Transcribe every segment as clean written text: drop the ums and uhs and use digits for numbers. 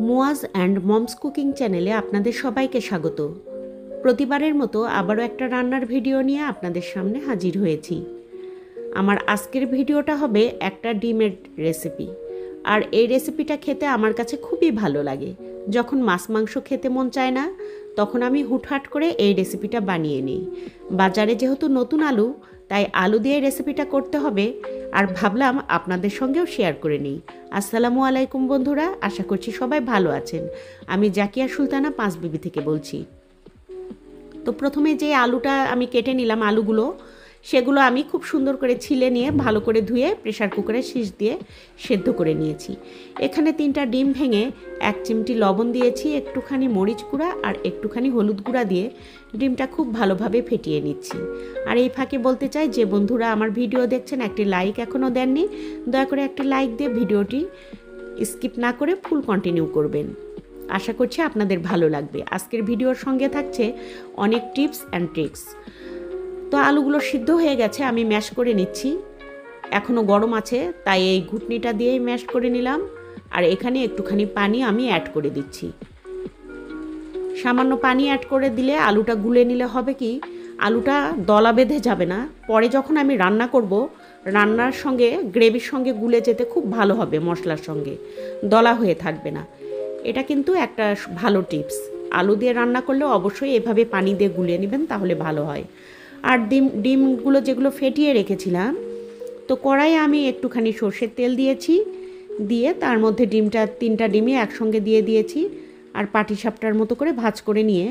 Muaz and moms cooking চ্যানেলে আপনাদের সবাইকে স্বাগত। প্রতিবারের মতো আবারও একটা রান্নার ভিডিও নিয়ে আপনাদের সামনে হাজির হয়েছি। আমার আজকের ভিডিওটা হবে একটা ডিমের রেসিপি। আর এই রেসিপিটা খেতে আমার কাছে খুবই ভালো লাগে। যখন মাছ মাংস খেতে মন চায় না, তখন আমি হুটহাট করে এই রেসিপিটা বানিয়ে নিই। বাজারে যেহেতু নতুন আলু, তাই আলু দিয়ে রেসিপিটা করতে হবে, আর ভাবলাম আপনাদের সঙ্গেও শেয়ার করে নিই। আসসালামু আলাইকুম বন্ধুরা, আশা করছি সবাই ভালো আছেন। আমি জাকিয়া সুলতানা পাঁচবিবি থেকে বলছি। তো প্রথমে যে আলুটা আমি কেটে নিলাম, আলুগুলো সেগুলো আমি খুব সুন্দর করে ছিলে নিয়ে ভালো করে ধুয়ে প্রেশার কুকারে শীষ দিয়ে সেদ্ধ করে নিয়েছি। এখানে 3টা ডিম ভেঙে 1 চিমটি লবণ দিয়েছি, একটুখানি মরিচ গুঁড়া আর একটুখানি হলুদ গুঁড়া দিয়ে ডিমটা খুব ভালোভাবে ফেটিয়ে নিচ্ছি। আর এই ফাঁকে বলতে চাই, যে বন্ধুরা আমার ভিডিও দেখছেন একটি লাইক এখনও দেননি, দয়া করে একটি লাইক দিয়ে ভিডিওটি স্কিপ না করে ফুল কন্টিনিউ করবেন। আশা করছি আপনাদের ভালো লাগবে। আজকের ভিডিওর সঙ্গে থাকছে অনেক টিপস অ্যান্ড ট্রিক্স। তো আলুগুলো সিদ্ধ হয়ে গেছে, আমি ম্যাশ করে নিচ্ছি। এখনও গরম আছে, তাই এই ঘুটনিটা দিয়েই ম্যাশ করে নিলাম। আর এখানে একটুখানি পানি আমি অ্যাড করে দিচ্ছি। সামান্য পানি অ্যাড করে দিলে আলুটা গুলে নিলে হবে কি, আলুটা দলা বেঁধে যাবে না। পরে যখন আমি রান্না করব, রান্নার সঙ্গে গ্রেভির সঙ্গে গুলে যেতে খুব ভালো হবে, মশলার সঙ্গে দলা হয়ে থাকবে না। এটা কিন্তু একটা ভালো টিপস। আলু দিয়ে রান্না করলে অবশ্যই এভাবে পানি দিয়ে গুলিয়ে নেবেন, তাহলে ভালো হয়। আর ডিমগুলো যেগুলো ফেটিয়ে রেখেছিলাম, তো কড়াইয়ে আমি একটুখানি সর্ষের তেল দিয়েছি, দিয়ে তার মধ্যে 3টা ডিমই একসঙ্গে দিয়ে দিয়েছি। আর পাটিসাপটার মতো করে ভাজ করে নিয়ে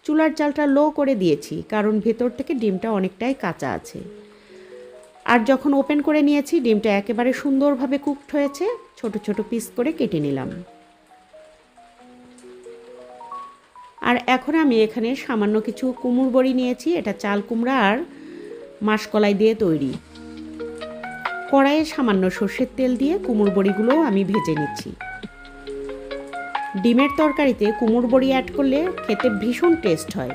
চুলার জালটা লো করে দিয়েছি, কারণ ভেতর থেকে ডিমটা অনেকটাই কাঁচা আছে। আর যখন ওপেন করে নিয়েছি, ডিমটা একেবারে সুন্দরভাবে কুকড হয়েছে। ছোট ছোট পিস করে কেটে নিলাম। আর এখন আমি এখানে সামান্য কিছু কুমড়ো বড়ি নিয়েছি। এটা চাল কুমড়া আর মাসকলাই দিয়ে তৈরি। কড়াইয়ে সামান্য সর্ষের তেল দিয়ে কুমড়ো বড়িগুলোও আমি ভেজে নিচ্ছি। ডিমের তরকারিতে কুমড়ো বড়ি অ্যাড করলে খেতে ভীষণ টেস্ট হয়।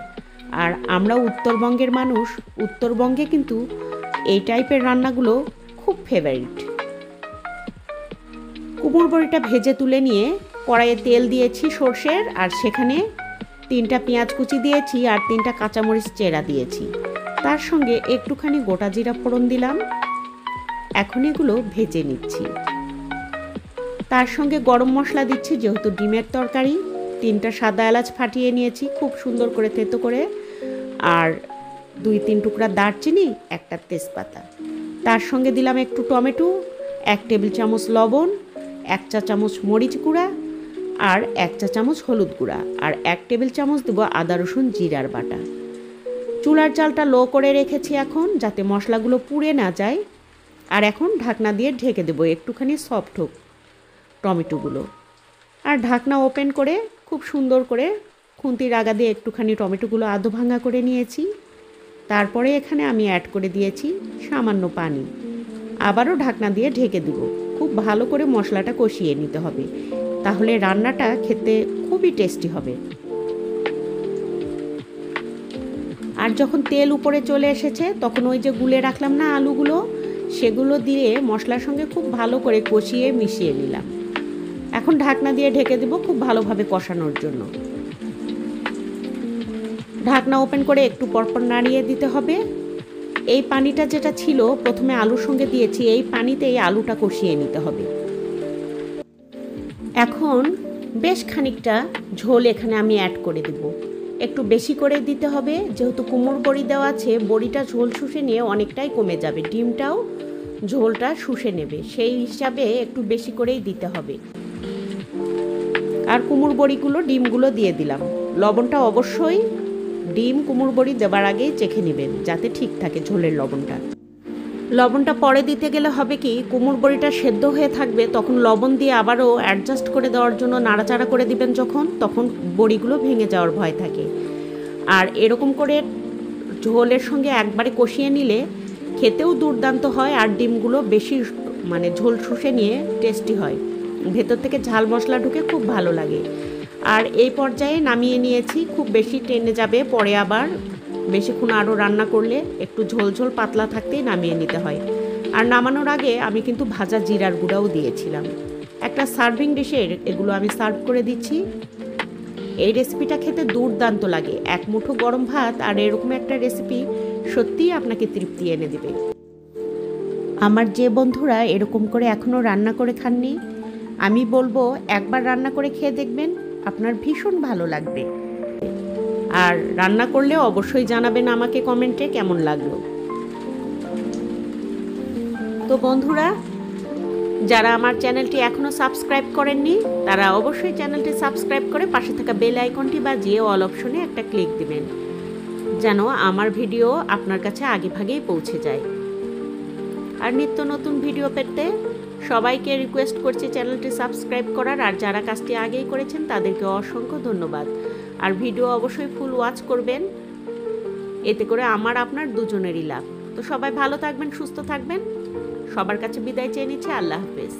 আর আমরা উত্তরবঙ্গের মানুষ, উত্তরবঙ্গে কিন্তু এই টাইপের রান্নাগুলো খুব ফেভারিট। কুমড়ো বড়িটা ভেজে তুলে নিয়ে কড়াইয়ে তেল দিয়েছি সর্ষের, আর সেখানে 3টা পেঁয়াজ কুচি দিয়েছি আর 3টা কাঁচামরিচ চেরা দিয়েছি। তার সঙ্গে একটুখানি গোটা জিরা ফোড়ন দিলাম। এখন এগুলো ভেজে নিচ্ছি। তার সঙ্গে গরম মশলা দিচ্ছি, যেহেতু ডিমের তরকারি। 3টা সাদা এলাচ ফাটিয়ে নিয়েছি খুব সুন্দর করে থেতো করে, আর 2-3 টুকরা দারচিনি, একটা তেজপাতা। তার সঙ্গে দিলাম একটু টমেটো, 1 টেবিল চামচ লবণ, 1 চা চামচ মরিচ গুঁড়া আর 1 চা চামচ হলুদ গুঁড়া, আর 1 টেবিল চামচ দেবো আদা রসুন জিরার বাটা। চুলার জালটা লো করে রেখেছি এখন, যাতে মশলাগুলো পুড়ে না যায়। আর এখন ঢাকনা দিয়ে ঢেকে দেবো একটুখানি সফট হোক টমেটোগুলো। আর ঢাকনা ওপেন করে খুব সুন্দর করে খুন্তির আগা দিয়ে একটুখানি টমেটোগুলো আধো ভাঙা করে নিয়েছি। তারপরে এখানে আমি অ্যাড করে দিয়েছি সামান্য পানি। আবারও ঢাকনা দিয়ে ঢেকে দেব। খুব ভালো করে মশলাটা কষিয়ে নিতে হবে, তাহলে রান্নাটা খেতে খুবই টেস্টি হবে। আর যখন তেল উপরে চলে এসেছে, তখন ওই যে গুলে রাখলাম না আলুগুলো, সেগুলো দিয়ে মশলার সঙ্গে খুব ভালো করে কষিয়ে মিশিয়ে নিলাম। এখন ঢাকনা দিয়ে ঢেকে দেব খুব ভালোভাবে কষানোর জন্য। ঢাকনা ওপেন করে একটু পরপর নাড়িয়ে দিতে হবে। এই পানিটা যেটা ছিল প্রথমে আলুর সঙ্গে দিয়েছি, এই পানিতেই আলুটা কষিয়ে নিতে হবে। এখন বেশ খানিকটা ঝোল এখানে আমি অ্যাড করে দেব। একটু বেশি করে দিতে হবে, যেহেতু কুমড়ো বড়ি দেওয়া আছে, বড়িটা ঝোল শুষে নিয়ে অনেকটাই কমে যাবে, ডিমটাও ঝোলটা শুষে নেবে, সেই হিসাবে একটু বেশি করেই দিতে হবে। আর কুমড়ো বড়িগুলো, ডিমগুলো দিয়ে দিলাম। লবণটা অবশ্যই ডিম কুমড়ো বড়ি দেবার আগেই চেখে নেবেন, যাতে ঠিক থাকে ঝোলের লবণটা। লবণটা পরে দিতে গেলে হবে কি, কুমড়ো বড়িটা সেদ্ধ হয়ে থাকবে, তখন লবণ দিয়ে আবারও অ্যাডজাস্ট করে দেওয়ার জন্য নাড়াচাড়া করে দিবেন তখন বড়িগুলো ভেঙে যাওয়ার ভয় থাকে। আর এরকম করে ঝোলের সঙ্গে একবারে কষিয়ে নিলে খেতেও দুর্দান্ত হয়, আর ডিমগুলো বেশি ঝোল শুষে নিয়ে টেস্টি হয়, ভেতর থেকে ঝাল মশলা ঢুকে খুব ভালো লাগে। আর এই পর্যায়ে নামিয়ে নিয়েছি। খুব বেশি টেনে যাবে, পরে আবার বেশিক্ষণ আরও রান্না করলে একটু ঝোল ঝোল পাতলা থাকতেই নামিয়ে নিতে হয়। আর নামানোর আগে আমি কিন্তু ভাজা জিরার গুঁড়াও দিয়েছিলাম। একটা সার্ভিং ডিশে এগুলো আমি সার্ভ করে দিচ্ছি। এই রেসিপিটা খেতে দুর্দান্ত লাগে। এক মুঠো গরম ভাত আর এরকম একটা রেসিপি সত্যিই আপনাকে তৃপ্তি এনে দেবে। আমার যে বন্ধুরা এরকম করে এখনও রান্না করে খাননি, আমি বলবো একবার রান্না করে খেয়ে দেখবেন, আপনার ভীষণ ভালো লাগবে। আর রান্না করলে অবশ্যই জানাবেন আমাকে কমেন্টে কেমন লাগলো। তো বন্ধুরা, যারা আমার চ্যানেলটি এখনও সাবস্ক্রাইব করেননি তারা অবশ্যই চ্যানেলটি সাবস্ক্রাইব করে পাশে থাকা বেল আইকনটি বাজিয়ে অল অপশনে একটা ক্লিক দিবেন, যেন আমার ভিডিও আপনার কাছে আগেভাগেই পৌঁছে যায়। আর নিত্য নতুন ভিডিও পেতে সবাইকে রিকোয়েস্ট করছি চ্যানেলটি সাবস্ক্রাইব করার। আর যারা কাজটি আগেই করেছেন তাদেরকে অসংখ্য ধন্যবাদ। আর ভিডিও অবশ্যই ফুল ওয়াচ করবেন, এতে করে আমার আপনার দুজনেরই লাভ। তো সবাই ভালো থাকবেন, সুস্থ থাকবেন। সবার কাছে বিদায় চেয়ে নিচ্ছি। আল্লাহ হাফেজ।